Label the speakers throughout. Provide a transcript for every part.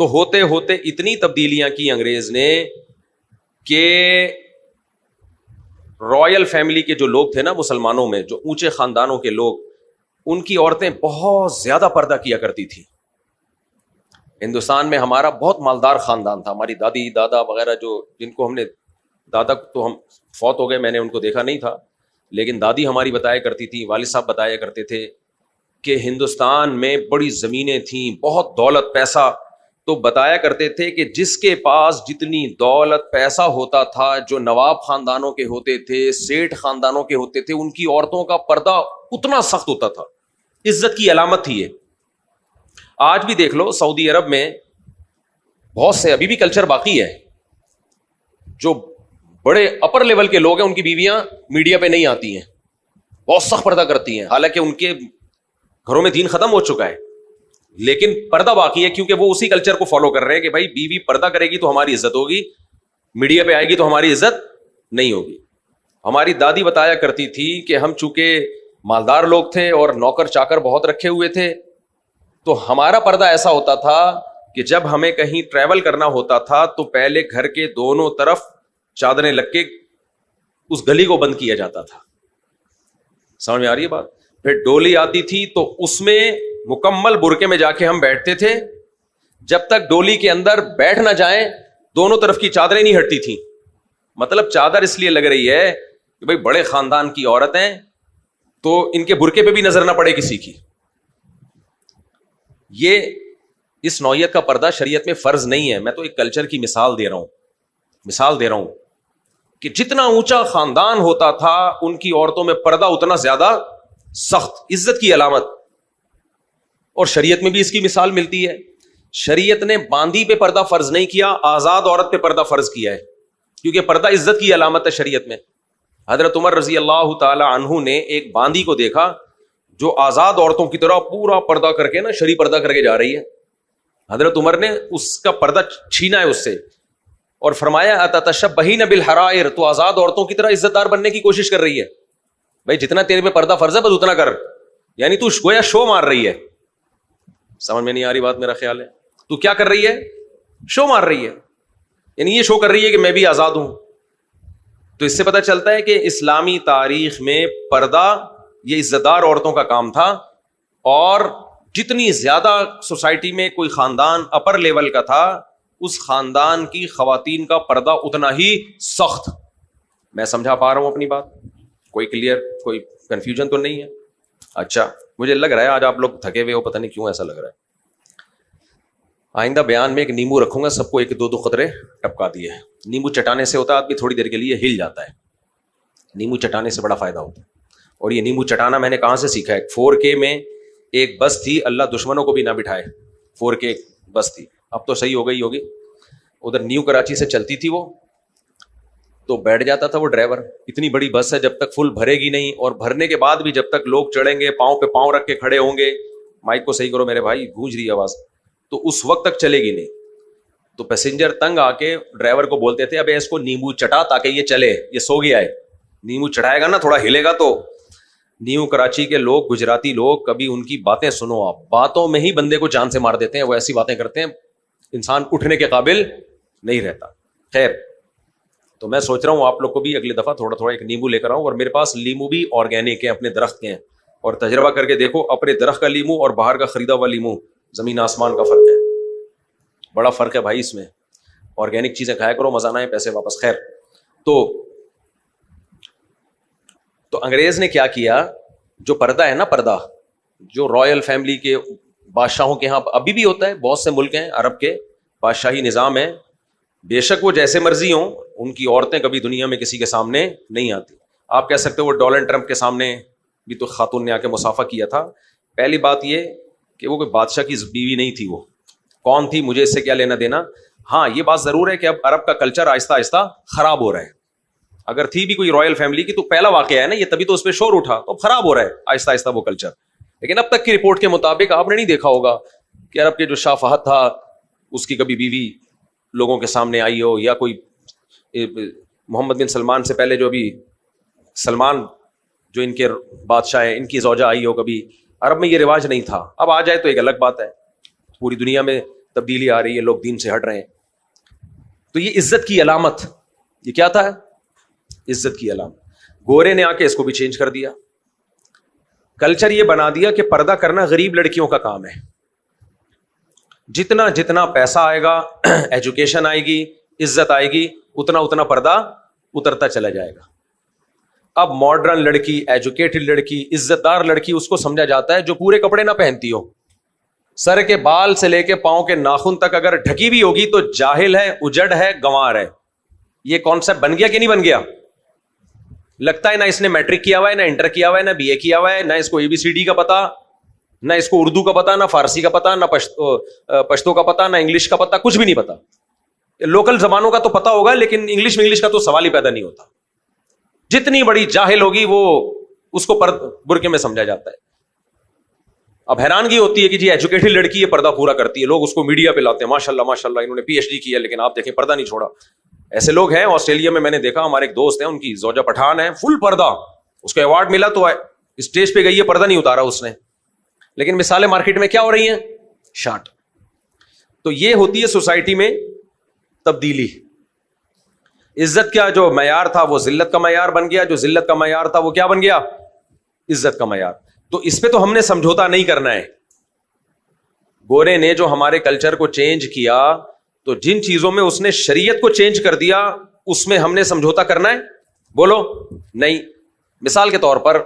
Speaker 1: تو ہوتے ہوتے اتنی تبدیلیاں کی انگریز نے کہ رائل فیملی کے جو لوگ تھے نا مسلمانوں میں، جو اونچے خاندانوں کے لوگ، ان کی عورتیں بہت زیادہ پردہ کیا کرتی تھی. ہندوستان میں ہمارا بہت مالدار خاندان تھا، ہماری دادی دادا وغیرہ جو جن کو ہم نے، دادا تو ہم فوت ہو گئے، میں نے ان کو دیکھا نہیں تھا، لیکن دادی ہماری بتایا کرتی تھی، والد صاحب بتایا کرتے تھے کہ ہندوستان میں بڑی زمینیں تھیں، بہت دولت پیسہ. تو بتایا کرتے تھے کہ جس کے پاس جتنی دولت پیسہ ہوتا تھا، جو نواب خاندانوں کے ہوتے تھے، سیٹھ خاندانوں کے ہوتے تھے، ان کی عورتوں کا پردہ اتنا سخت ہوتا تھا. عزت کی علامت تھی یہ. آج بھی دیکھ لو سعودی عرب میں بہت سے ابھی بھی کلچر باقی ہے، جو بڑے اپر لیول کے لوگ ہیں ان کی بیویاں میڈیا پہ نہیں آتی ہیں، بہت سخت پردہ کرتی ہیں، حالانکہ ان کے گھروں میں دین ختم ہو چکا ہے، لیکن پردہ باقی ہے کیونکہ وہ اسی کلچر کو فالو کر رہے ہیں کہ بھائی بیوی پردہ کرے گی تو ہماری عزت ہوگی، میڈیا پہ آئے گی تو ہماری عزت نہیں ہوگی. ہماری دادی بتایا کرتی تھی کہ ہم چونکہ مالدار لوگ تھے اور نوکر چاکر بہت رکھے ہوئے تھے، تو ہمارا پردہ ایسا ہوتا تھا کہ جب ہمیں کہیں ٹریول کرنا ہوتا تھا تو پہلے گھر کے دونوں طرف چادریں لگ کے اس گلی کو بند کیا جاتا تھا. سمجھ میں آ رہی ہے بات؟ پھر ڈولی آتی تھی تو اس میں مکمل برقعے میں جا کے ہم بیٹھتے تھے، جب تک ڈولی کے اندر بیٹھ نہ جائیں دونوں طرف کی چادریں نہیں ہٹتی تھیں. مطلب چادر اس لیے لگ رہی ہے کہ بھائی بڑے خاندان کی عورتیں تو ان کے برقعے پہ بھی نظر نہ پڑے کسی کی. یہ اس نوعیت کا پردہ شریعت میں فرض نہیں ہے. میں تو ایک کلچر کی مثال دے رہا ہوں کہ جتنا اونچا خاندان ہوتا تھا ان کی عورتوں میں پردہ اتنا زیادہ سخت، عزت کی علامت. اور شریعت میں بھی اس کی مثال ملتی ہے. شریعت نے باندی پہ پردہ فرض نہیں کیا، آزاد عورت پہ پردہ فرض کیا ہے، کیونکہ پردہ عزت کی علامت ہے شریعت میں. حضرت عمر رضی اللہ تعالی عنہ نے ایک باندی کو دیکھا جو آزاد عورتوں کی طرح پورا پردہ کر کے نا شرعی پردہ کر کے جا رہی ہے. حضرت عمر نے اس کا پردہ چھینا ہے اس سے اور فرمایا اتتشبہین بالحرائر، تو آزاد عورتوں کی طرح عزت دار بننے کی کوشش کر رہی ہے. بھائی جتنا تیرے پہ پردہ فرض ہے بس اتنا کر، یعنی تو گویا شو مار رہی ہے. سمجھ میں نہیں آ رہی بات؟ میرا خیال ہے تو کیا کر رہی ہے؟ شو مار رہی ہے، یعنی یہ شو کر رہی ہے کہ میں بھی آزاد ہوں. تو اس سے پتہ چلتا ہے کہ اسلامی تاریخ میں پردہ یہ عزت دار عورتوں کا کام تھا، اور جتنی زیادہ سوسائٹی میں کوئی خاندان اپر لیول کا تھا اس خاندان کی خواتین کا پردہ اتنا ہی سخت. میں سمجھا پا رہا ہوں اپنی بات؟ کوئی کلیئر، کوئی کنفیوژن تو نہیں ہے؟ اچھا، مجھے لگ رہا ہے آج آپ لوگ تھکے ہوئے ہو، پتہ نہیں کیوں ایسا لگ رہا ہے. آئندہ بیان میں ایک نیمبو رکھوں گا، سب کو ایک دو قطرے ٹپکا دیے. نیمبو چٹانے سے ہوتا ہے آدمی تھوڑی دیر کے لیے ہل جاتا ہے، نیمبو چٹانے سے بڑا فائدہ ہوتا ہے. اور یہ نیمبو چٹانا میں نے کہاں سے سیکھا ہے؟ 4K میں ایک بس تھی، اللہ دشمنوں کو بھی نہ بٹھائے، 4K بس تھی، اب تو صحیح ہو گئی ہوگی. ادھر نیو کراچی سے چلتی تھی وہ، تو بیٹھ جاتا تھا وہ ڈرائیور. اتنی بڑی بس ہے، جب تک فل بھرے گی نہیں، اور بھرنے کے بعد بھی جب تک لوگ چڑھیں گے پاؤں پہ پاؤں رکھ کے کھڑے ہوں گے، مائک کو صحیح کرو میرے بھائی، گونج رہی آواز، تو اس وقت تک چلے گی نہیں. تو پیسنجر تنگ آ کے ڈرائیور کو بولتے تھے ابے اس کو نیمبو چٹا تاکہ یہ چلے، یہ سو گیا ہے، نیمبو چٹائے گا نا تھوڑا ہلے گا. تو نیو کراچی کے لوگ، گجراتی لوگ، کبھی ان کی باتیں سنو آپ، باتوں میں ہی بندے کو جان سے مار دیتے ہیں. وہ ایسی باتیں کرتے ہیں انسان اٹھنے کے قابل نہیں رہتا. خیر، تو میں سوچ رہا ہوں آپ لوگ کو بھی اگلی دفعہ تھوڑا تھوڑا ایک نیمبو لے کر آؤں. اور میرے پاس لیمو بھی آرگینک ہیں، اپنے درخت کے ہیں، اور تجربہ کر کے دیکھو اپنے درخت کا لیمو اور باہر کا خریدا ہوا لیمو، زمین آسمان کا فرق ہے، بڑا فرق ہے بھائی اس میں. آرگینک چیزیں کھایا کرو، مزہ نہ آئے پیسے واپس. خیر، تو انگریز نے کیا کیا؟ جو پردہ ہے نا، پردہ جو رائل فیملی کے بادشاہوں کے ہاں ابھی بھی ہوتا ہے، بہت سے ملک ہیں عرب کے بادشاہی نظام ہے، بے شک وہ جیسے مرضی ہوں، ان کی عورتیں کبھی دنیا میں کسی کے سامنے نہیں آتی. آپ کہہ سکتے ہو وہ ڈونلڈ ٹرمپ کے سامنے بھی تو خاتون نے آ کے مصافحہ کیا تھا. پہلی بات یہ کہ وہ کوئی بادشاہ کی بیوی نہیں تھی، وہ کون تھی مجھے اس سے کیا لینا دینا. ہاں یہ بات ضرور ہے کہ اب عرب کا کلچر آہستہ آہستہ خراب ہو رہا ہے. اگر تھی بھی کوئی رائل فیملی کی تو پہلا واقعہ ہے نا یہ، تبھی تو اس پہ شور اٹھا، تو خراب ہو رہا ہے آہستہ آہستہ وہ کلچر. لیکن اب تک کی رپورٹ کے مطابق آپ نے نہیں دیکھا ہوگا کہ عرب کے جو شاہ فہد تھا اس کی کبھی بیوی لوگوں کے سامنے آئی ہو، یا کوئی محمد بن سلمان سے پہلے جو ابھی سلمان جو ان کے بادشاہ ہیں ان کی زوجہ آئی ہو کبھی. عرب میں یہ رواج نہیں تھا، اب آ جائے تو ایک الگ بات ہے. پوری دنیا میں تبدیلی آ رہی ہے, لوگ دین سے ہٹ رہے ہیں. تو یہ عزت کی علامت, یہ کیا تھا؟ عزت کی علامت. گورے نے آ کے اس کو بھی چینج کر دیا. کلچر یہ بنا دیا کہ پردہ کرنا غریب لڑکیوں کا کام ہے. جتنا جتنا پیسہ آئے گا, ایجوکیشن آئے گی, عزت آئے گی, اتنا اتنا پردہ اترتا چلا جائے گا. اب ماڈرن لڑکی, ایجوکیٹڈ لڑکی, عزت دار لڑکی اس کو سمجھا جاتا ہے جو پورے کپڑے نہ پہنتی ہو, سر کے بال سے لے کے پاؤں کے ناخن تک اگر ڈھکی بھی ہوگی تو جاہل ہے, اجڑ ہے, گنوار ہے. یہ کانسیپٹ بن گیا کہ نہیں بن گیا؟ لگتا ہے نہ اس نے میٹرک کیا ہوا ہے, نہ انٹر کیا ہوا ہے, نہ بی اے کیا ہوا ہے, نہ اس کو ABCD کا پتا, نہ اس کو اردو کا پتا, نہ فارسی کا پتا, نہ پشتو کا پتا, نہ انگلش کا پتا, کچھ بھی نہیں پتا. لوکل زبانوں کا تو پتا ہوگا لیکن انگلش کا تو سوال ہی پیدا نہیں ہوتا. جتنی بڑی جاہل ہوگی وہ اس کو برقعے میں سمجھا جاتا ہے. اب حیرانگی ہوتی ہے کہ جی ایجوکیٹڈ لڑکی یہ پردہ پورا کرتی ہے, لوگ اس کو میڈیا پہ لاتے ہیں, ماشاءاللہ ماشاءاللہ انہوں نے PhD کیا لیکن آپ دیکھیں پردہ نہیں چھوڑا. ایسے لوگ ہیں آسٹریلیا میں نے دیکھا, ہمارے ایک دوست ہیں, ان کی زوجہ پٹھان ہے, فل پردہ, اس کو ایوارڈ ملا تو اسٹیج پہ گئی ہے, پردہ نہیں اتارا اس نے. لیکن مثالیں مارکیٹ میں کیا ہو رہی ہیں؟ شارٹ. تو یہ ہوتی ہے سوسائٹی میں تبدیلی. عزت کا جو معیار تھا وہ ذلت کا معیار بن گیا, جو ذلت کا معیار تھا وہ کیا بن گیا؟ عزت کا معیار. تو اس پہ تو ہم نے سمجھوتا نہیں کرنا ہے. گورے نے جو ہمارے کلچر کو چینج کیا, تو جن چیزوں میں اس نے شریعت کو چینج کر دیا اس میں ہم نے سمجھوتا کرنا ہے؟ بولو نہیں. مثال کے طور پر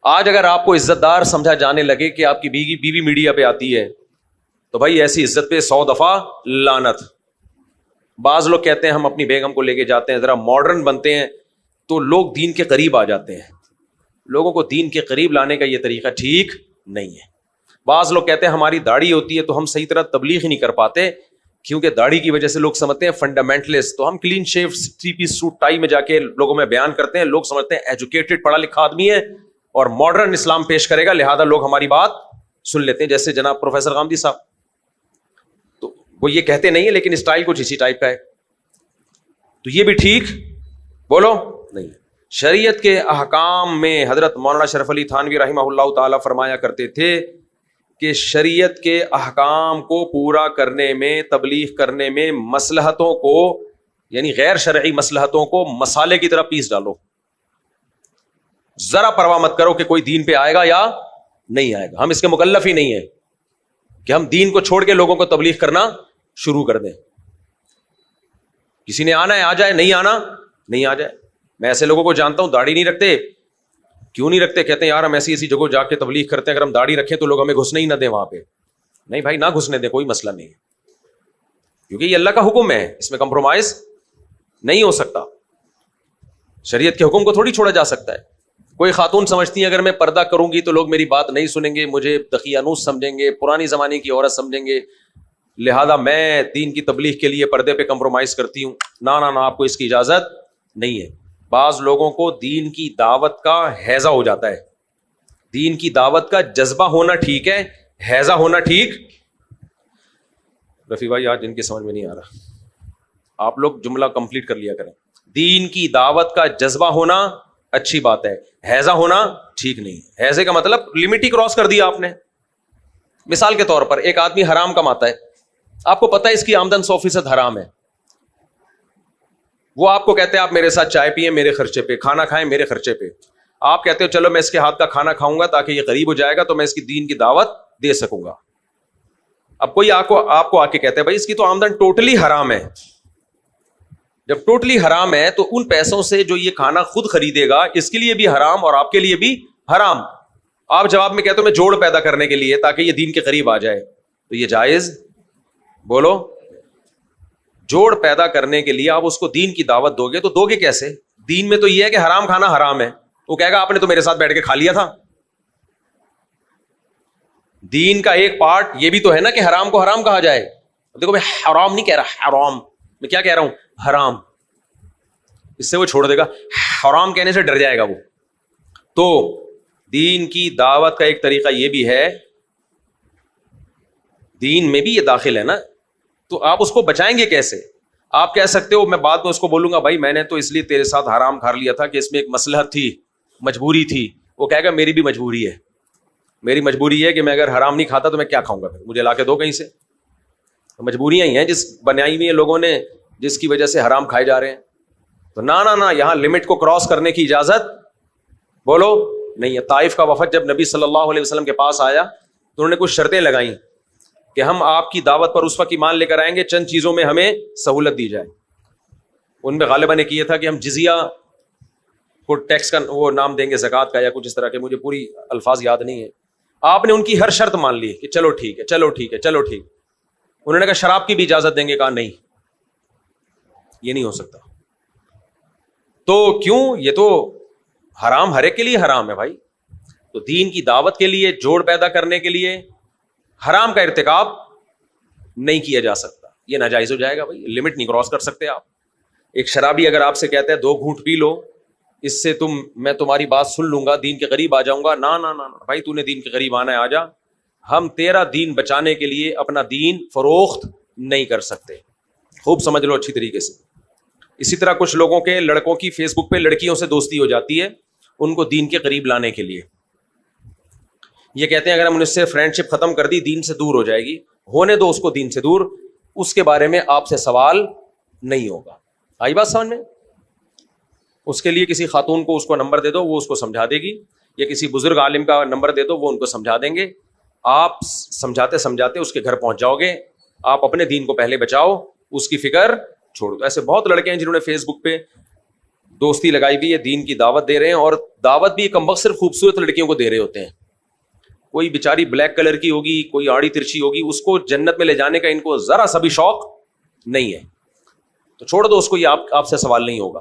Speaker 1: آج اگر آپ کو عزت دار سمجھا جانے لگے کہ آپ کی بیوی میڈیا پہ آتی ہے تو بھائی ایسی عزت پہ 100 دفعہ لعنت. بعض لوگ کہتے ہیں ہم اپنی بیگم کو لے کے جاتے ہیں, ذرا ماڈرن بنتے ہیں تو لوگ دین کے قریب آ جاتے ہیں. لوگوں کو دین کے قریب لانے کا یہ طریقہ ٹھیک نہیں ہے. بعض لوگ کہتے ہیں ہماری داڑھی ہوتی ہے تو ہم صحیح طرح تبلیغ ہی نہیں کر پاتے, کیونکہ داڑھی کی وجہ سے لوگ سمجھتے ہیں فنڈامنٹلسٹ. تو ہم clean shave 3 piece suit tie میں جا کے لوگوں میں بیان کرتے ہیں, لوگ سمجھتے ہیں ایجوکیٹڈ پڑھا لکھا آدمی ہے اور ماڈرن اسلام پیش کرے گا, لہذا لوگ ہماری بات سن لیتے ہیں. جیسے جناب پروفیسر غامدی صاحب, تو وہ یہ کہتے نہیں ہے لیکن اسٹائل کچھ اسی ٹائپ کا ہے. تو یہ بھی ٹھیک بولو نہیں. شریعت کے احکام میں حضرت مولانا شرف علی تھانوی رحمہ اللہ تعالی فرمایا کرتے تھے کہ شریعت کے احکام کو پورا کرنے میں, تبلیغ کرنے میں مصلحتوں کو, یعنی غیر شرعی مصلحتوں کو مسالے کی طرح پیس ڈالو. ذرا پرواہ مت کرو کہ کوئی دین پہ آئے گا یا نہیں آئے گا. ہم اس کے مکلف ہی نہیں ہیں کہ ہم دین کو چھوڑ کے لوگوں کو تبلیغ کرنا شروع کر دیں. کسی نے آنا ہے آ جائے, نہیں آنا نہیں آ جائے. میں ایسے لوگوں کو جانتا ہوں داڑھی نہیں رکھتے. کیوں نہیں رکھتے؟ کہتے ہیں یار ہم ایسی جگہ جا کے تبلیغ کرتے ہیں, اگر ہم داڑھی رکھیں تو لوگ ہمیں گھسنے ہی نہ دیں وہاں پہ. نہیں بھائی, نہ گھسنے دیں, کوئی مسئلہ نہیں ہے, کیونکہ یہ اللہ کا حکم ہے, اس میں کمپرومائز نہیں ہو سکتا. شریعت کے حکم کو تھوڑی چھوڑا جا سکتا ہے. کوئی خاتون سمجھتی ہیں اگر میں پردہ کروں گی تو لوگ میری بات نہیں سنیں گے, مجھے دقیانوس سمجھیں گے, پرانی زمانے کی عورت سمجھیں گے, لہذا میں دین کی تبلیغ کے لیے پردے پہ کمپرومائز کرتی ہوں. نہ, آپ کو اس کی اجازت نہیں ہے. بعض لوگوں کو دین کی دعوت کا ہیضہ ہو جاتا ہے. دین کی دعوت کا جذبہ ہونا ٹھیک ہے, ہیضہ ہونا ٹھیک. رفیع بھائی آج جن کے سمجھ میں نہیں آ رہا, آپ لوگ جملہ کمپلیٹ کر لیا کریں. دین کی دعوت کا جذبہ ہونا اچھی بات ہے, ہیضہ ہونا ٹھیک نہیں. ہیضے کا مطلب لمٹ ہی کراس کر دیا آپ نے. مثال کے طور پر ایک آدمی حرام کماتا ہے, آپ کو پتا ہے اس کی آمدن 100% حرام ہے. وہ آپ کو کہتے ہیں آپ میرے ساتھ چائے پیئیں میرے خرچے پہ, کھانا کھائیں میرے خرچے پہ. آپ کہتے ہو چلو میں اس کے ہاتھ کا کھانا کھاؤں گا تاکہ یہ غریب ہو جائے گا تو میں اس کی دین کی دعوت دے سکوں گا. اب کوئی آپ کو آ کے کہتے ہیں بھائی اس کی تو آمدن ٹوٹلی حرام ہے. جب ٹوٹلی حرام ہے تو ان پیسوں سے جو یہ کھانا خود خریدے گا اس کے لیے بھی حرام اور آپ کے لیے بھی حرام. آپ جواب میں کہتے ہو میں جوڑ پیدا کرنے کے لیے تاکہ یہ دین کے قریب آ جائے, تو یہ جائز؟ بولو. جوڑ پیدا کرنے کے لیے آپ اس کو دین کی دعوت دو گے تو دو گے کیسے؟ دین میں تو یہ ہے کہ حرام کھانا حرام ہے. وہ کہے گا آپ نے تو میرے ساتھ بیٹھ کے کھا لیا تھا. دین کا ایک پارٹ یہ بھی تو ہے نا کہ حرام کو حرام کہا جائے. دیکھو میں حرام نہیں کہہ رہا, حرام میں کیا کہہ رہا ہوں, حرام. اس سے وہ چھوڑ دے گا, حرام کہنے سے ڈر جائے گا وہ. تو دین کی دعوت کا ایک طریقہ یہ بھی ہے, دین میں بھی یہ داخل ہے نا, تو آپ اس کو بچائیں گے کیسے؟ آپ کہہ سکتے ہو میں بعد میں اس کو بولوں گا بھائی میں نے تو اس لیے تیرے ساتھ حرام کھا لیا تھا کہ اس میں ایک مصلحت تھی, مجبوری تھی. وہ کہے گا میری بھی مجبوری ہے, میری مجبوری ہے کہ میں اگر حرام نہیں کھاتا تو میں کیا کھاؤں گا, پھر مجھے لا کے دو کہیں سے. مجبوریاں ہی ہیں جس بنائی ہوئی ہیں لوگوں نے، جس کی وجہ سے حرام کھائے جا رہے ہیں. تو نہ یہاں لمٹ کو کراس کرنے کی اجازت بولو نہیں ہے. طائف کا وفد جب نبی صلی اللہ علیہ وسلم کے پاس آیا تو انہوں نے کچھ شرطیں لگائیں کہ ہم آپ کی دعوت پر اس وقت ایمان لے کر آئیں گے چند چیزوں میں ہمیں سہولت دی جائے. ان میں غالباً نے کیا تھا کہ ہم جزیہ کو ٹیکس کا وہ نام دیں گے، زکوٰۃ کا یا کچھ اس طرح کے، مجھے پوری الفاظ یاد نہیں ہے. آپ نے ان کی ہر شرط مان لی کہ چلو ٹھیک ہے چلو ٹھیک ہے چلو ٹھیک. انہوں نے کہا شراب کی بھی اجازت دیں گے، کہا نہیں یہ نہیں ہو سکتا. تو کیوں؟ یہ تو حرام ہر ایک کے لیے حرام ہے بھائی. تو دین کی دعوت کے لیے، جوڑ پیدا کرنے کے لیے حرام کا ارتکاب نہیں کیا جا سکتا. یہ ناجائز ہو جائے گا بھائی، لمٹ نہیں کراس کر سکتے آپ. ایک شرابی اگر آپ سے کہتا ہے 2 گھونٹ پی لو، اس سے میں تمہاری بات سن لوں گا، دین کے قریب آ جاؤں گا، نہ بھائی تو نے دین کے قریب آنا ہے آ جا. ہم تیرا دین بچانے کے لیے اپنا دین فروخت نہیں کر سکتے. خوب سمجھ لو اچھی طریقے سے. اسی طرح کچھ لوگوں کے لڑکوں کی فیس بک پہ لڑکیوں سے دوستی ہو جاتی ہے ان کو دین کے قریب لانے کے لیے. یہ کہتے ہیں اگر ہم اس سے فرینڈ شپ ختم کر دی دین سے دور ہو جائے گی. ہونے دو اس کو دین سے دور، اس کے بارے میں آپ سے سوال نہیں ہوگا. آئی بات سمجھ میں؟ اس کے لیے کسی خاتون کو اس کو نمبر دے دو، وہ اس کو سمجھا دے گی، یا کسی بزرگ عالم کا نمبر دے دو، وہ ان کو سمجھا دیں گے. آپ سمجھاتے سمجھاتے اس کے گھر پہنچ جاؤ گے. آپ اپنے دین کو پہلے بچاؤ، اس کی فکر چھوڑ دو. ایسے بہت لڑکے ہیں جنہوں نے فیس بک پہ دوستی لگائی ہوئی ہے، دین کی دعوت دے رہے ہیں، اور دعوت بھی کم وقت صرف خوبصورت لڑکیوں کو دے رہے ہوتے ہیں. کوئی بیچاری بلیک کلر کی ہوگی، کوئی آڑی ترچھی ہوگی، اس کو جنت میں لے جانے کا ان کو ذرا سا بھی شوق نہیں ہے. تو چھوڑ دو اس کو، یہ آپ سے سوال نہیں ہوگا.